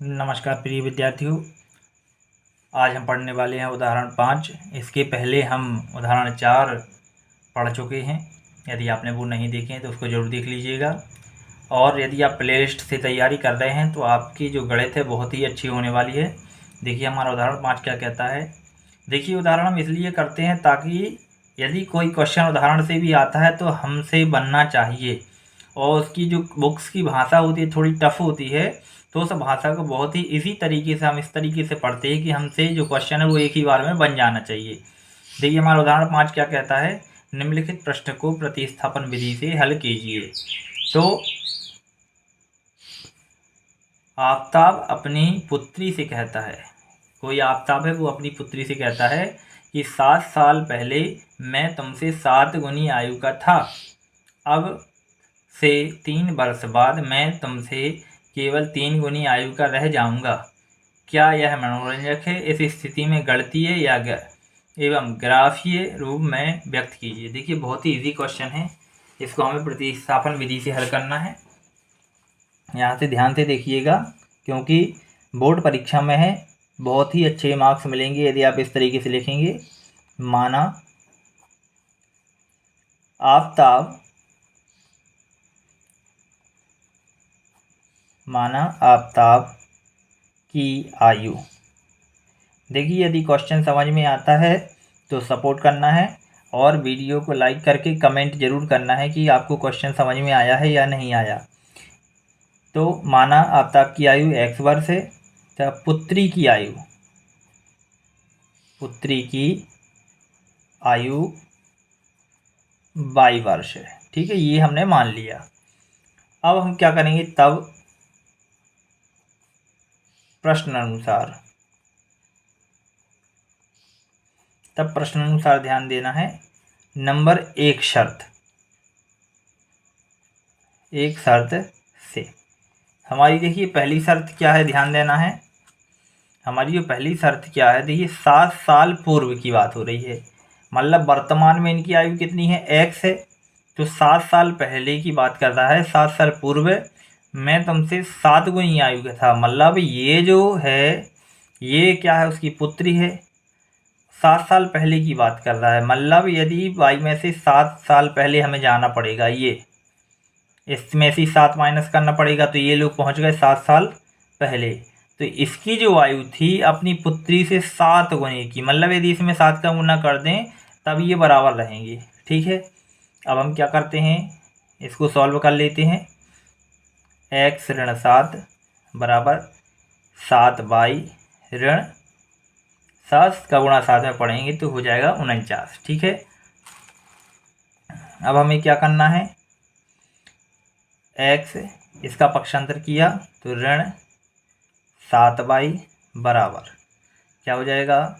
नमस्कार प्रिय विद्यार्थियों, आज हम पढ़ने वाले हैं उदाहरण 5। इसके पहले हम उदाहरण 4 पढ़ चुके हैं। यदि आपने वो नहीं देखे हैं तो उसको ज़रूर देख लीजिएगा। और यदि आप प्लेलिस्ट से तैयारी कर रहे हैं तो आपकी जो गणित है बहुत ही अच्छी होने वाली है। देखिए हमारा उदाहरण 5 क्या कहता है। देखिए उदाहरण हम इसलिए करते हैं ताकि यदि कोई क्वेश्चन उदाहरण से भी आता है तो हमसे बनना चाहिए। और उसकी जो बुक्स की भाषा होती है थोड़ी टफ होती है, तो उस भाषा को बहुत ही इजी तरीके से हम इस तरीके से पढ़ते हैं कि हमसे जो क्वेश्चन है वो एक ही बार में बन जाना चाहिए। देखिए हमारा उदाहरण 5 क्या कहता है। निम्नलिखित प्रश्न को प्रतिस्थापन विधि से हल कीजिए। तो आफ्ताब अपनी पुत्री से कहता है, कोई आफ्ताब है वो अपनी पुत्री से कहता है कि 7 साल पहले मैं तुमसे 7 गुनी आयु का था, अब से 3 वर्ष बाद मैं तुमसे केवल 3 गुनी आयु का रह जाऊंगा। क्या यह मनोरंजक है? इस स्थिति में गणितीय या एवं ग्राफीय रूप में व्यक्त कीजिए। देखिए बहुत ही इजी क्वेश्चन है, इसको हमें प्रतिस्थापन विधि से हल करना है। यहाँ से ध्यान से देखिएगा क्योंकि बोर्ड परीक्षा में है, बहुत ही अच्छे मार्क्स मिलेंगे यदि आप इस तरीके से लिखेंगे। माना आफ्ताब की आयु। देखिए यदि क्वेश्चन समझ में आता है तो सपोर्ट करना है और वीडियो को लाइक करके कमेंट जरूर करना है कि आपको क्वेश्चन समझ में आया है या नहीं आया। तो माना आफ्ताब की आयु x वर्ष है, तो पुत्री की आयु y वर्ष है। ठीक है, ये हमने मान लिया। अब हम क्या करेंगे, तब प्रश्न अनुसार ध्यान देना है। नंबर एक शर्त से हमारी, देखिए पहली शर्त क्या है, ध्यान देना है। हमारी जो पहली शर्त क्या है, देखिए 7 साल पूर्व की बात हो रही है, मतलब वर्तमान में इनकी आयु कितनी है, x है, तो 7 साल पहले की बात कर रहा है। 7 साल पूर्व मैं तुमसे 7 गुनी आयु का था, मतलब ये जो है ये क्या है, उसकी पुत्री है। 7 साल पहले की बात कर रहा है, मतलब यदि y में से 7 साल पहले हमें जाना पड़ेगा, ये इसमें से 7 माइनस करना पड़ेगा, तो ये लोग पहुंच गए 7 साल पहले। तो इसकी जो आयु थी अपनी पुत्री से 7 गुने की, मतलब यदि इसमें 7 का गुना कर दें तब ये बराबर रहेंगे। ठीक है, अब हम क्या करते हैं, इसको सॉल्व कर लेते हैं। x ऋण 7 बराबर 7y ऋण 7 का गुणा 7 में पढ़ेंगे तो हो जाएगा 49। ठीक है, अब हमें क्या करना है, x इसका पक्षांतर किया तो ऋण 7y बराबर क्या हो जाएगा,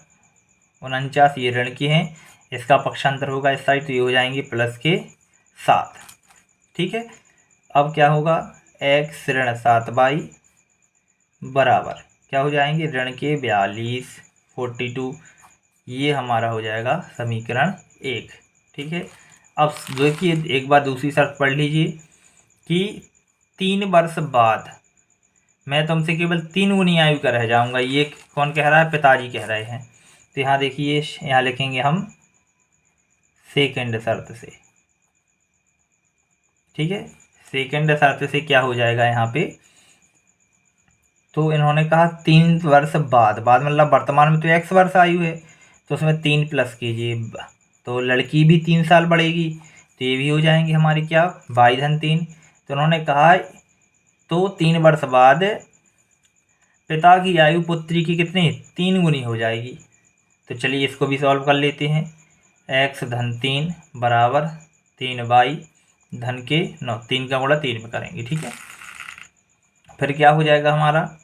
49। ये ऋण के हैं, इसका पक्षांतर होगा इस साइड, तो ये हो जाएंगे प्लस के 7। ठीक है, अब क्या होगा, x ऋण 7y बराबर क्या हो जाएंगे, ऋण के 42 42। ये हमारा हो जाएगा समीकरण 1। ठीक है, अब देखिए एक बार दूसरी शर्त पढ़ लीजिए कि 3 वर्ष बाद मैं तुमसे केवल 3 गुनी आयु का रह जाऊंगा। ये कौन कह रहा है, पिताजी कह रहे हैं। तो यहाँ देखिए, यहाँ लिखेंगे हम सेकंड शर्त से। ठीक है, सेकंड शर्त से क्या हो जाएगा यहाँ पे, तो इन्होंने कहा 3 वर्ष बाद मतलब वर्तमान में तो x वर्ष आयु है, तो उसमें 3 प्लस कीजिए, तो लड़की भी 3 साल बढ़ेगी, तो ये भी हो जाएंगे हमारी क्या, y धन 3। तो उन्होंने कहा तो 3 वर्ष बाद पिता की आयु पुत्री की कितनी, 3 गुनी हो जाएगी। तो चलिए इसको भी सॉल्व कर लेते हैं। x धन 3 बराबर 3y धन के 9, 3 का गुणा 3 में करेंगे। ठीक है, फिर क्या हो जाएगा हमारा,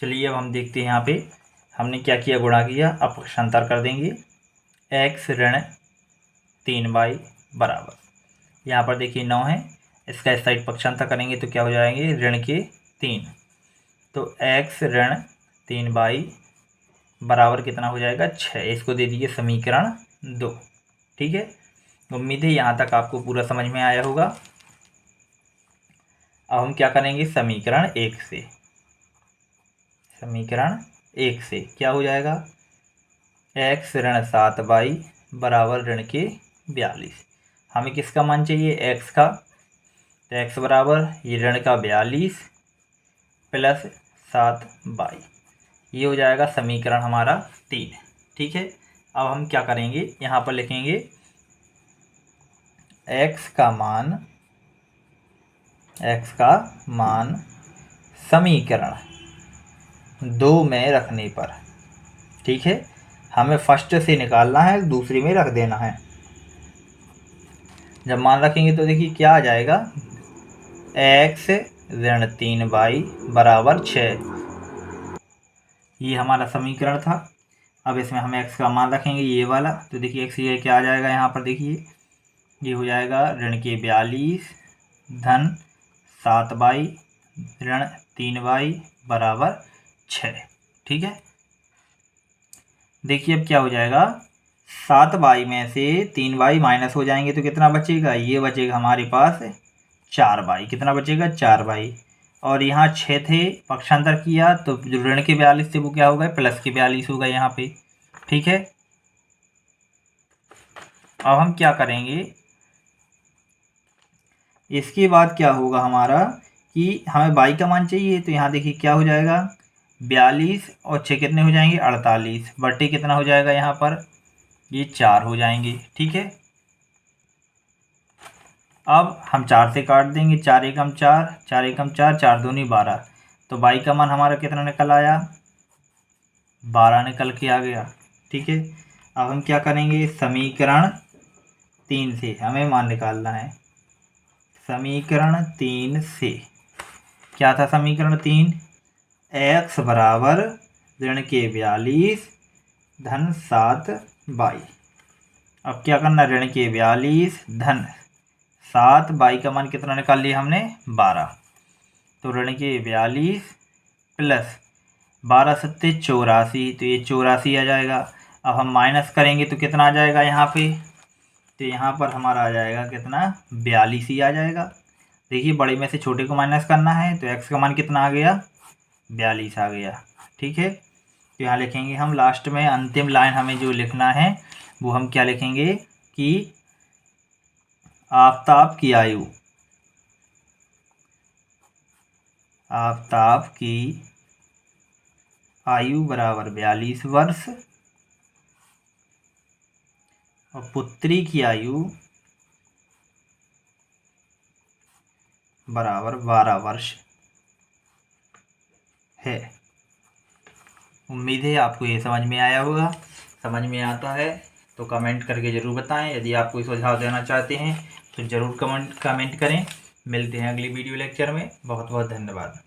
चलिए अब हम देखते हैं। यहाँ पे हमने क्या किया, गुणा किया, अब पक्षांतर कर देंगे। x ऋण 3y बराबर, यहाँ पर देखिए 9 है, इसका इस साइड पक्षांतर करेंगे तो क्या हो जाएंगे, ऋण के 3। तो x ऋण 3y बराबर कितना हो जाएगा, 6। इसको दे दीजिए समीकरण 2। ठीक है, उम्मीद है यहाँ तक आपको पूरा समझ में आया होगा। अब हम क्या करेंगे, समीकरण 1 से। समीकरण 1 से क्या हो जाएगा, x ऋण 7y बराबर ऋण के 42। हमें किसका मान चाहिए, x का। तो x बराबर ये ऋण का 42 प्लस 7y, ये हो जाएगा समीकरण हमारा 3। ठीक है, अब हम क्या करेंगे, यहाँ पर लिखेंगे x का मान समीकरण 2 में रखने पर। ठीक है, हमें फर्स्ट से निकालना है, दूसरी में रख देना है। जब मान रखेंगे तो देखिए क्या आ जाएगा, x ऋण 3y बराबर 6। ये हमारा समीकरण था। अब इसमें हम x का मान रखेंगे ये वाला, तो देखिए x ये क्या आ जाएगा, यहाँ पर देखिए ये हो जाएगा ऋण के 42 धन 7y ऋण 3y बराबर 6। ठीक है, देखिए अब क्या हो जाएगा, 7y में से 3y माइनस हो जाएंगे तो कितना बचेगा, ये बचेगा हमारे पास 4y। कितना बचेगा, 4y। और यहाँ 6 थे, पक्षांतर किया तो जो ऋण के 42 थे वो क्या हो गए, प्लस के 42 हो गए यहाँ पे। ठीक है, अब हम क्या करेंगे, इसके बाद क्या होगा हमारा कि हमें y का मान चाहिए, तो यहाँ देखिए क्या हो जाएगा, 42 और 6 कितने हो जाएंगे, 48 बटे कितना हो जाएगा यहाँ पर, ये 4 हो जाएंगे। ठीक है, अब हम 4 से काट देंगे, 4 एकम 4, 4 एकम 4, 4 दूनी 12, तो y का मान हमारा कितना निकल आया, 12 निकल के आ गया। ठीक है, अब हम क्या करेंगे, समीकरण 3 से हमें मान निकालना है। समीकरण 3 से क्या था, समीकरण 3, x बराबर ऋण के 42 धन 7y। अब क्या करना, ऋण के 42 धन 7y का मान कितना निकाल लिया हमने, 12। तो ऋण के 42 प्लस 12 सत्ते 84, तो ये 84 आ जाएगा। अब हम माइनस करेंगे तो कितना आ जाएगा यहाँ पे, तो यहाँ पर हमारा आ जाएगा कितना, 42 ही आ जाएगा। देखिए बड़े में से छोटे को माइनस करना है, तो x का मान कितना आ गया, 42 आ गया। ठीक है, तो यहाँ लिखेंगे हम लास्ट में अंतिम लाइन हमें जो लिखना है वो हम क्या लिखेंगे कि आफ़ताब की आयु बराबर 42 वर्ष और पुत्री की आयु बराबर 12 वर्ष है। उम्मीद है आपको ये समझ में आया होगा। समझ में आता है तो कमेंट करके ज़रूर बताएं। यदि आप कोई सुझाव देना चाहते हैं तो ज़रूर कमेंट करें। मिलते हैं अगली वीडियो लेक्चर में। बहुत बहुत धन्यवाद।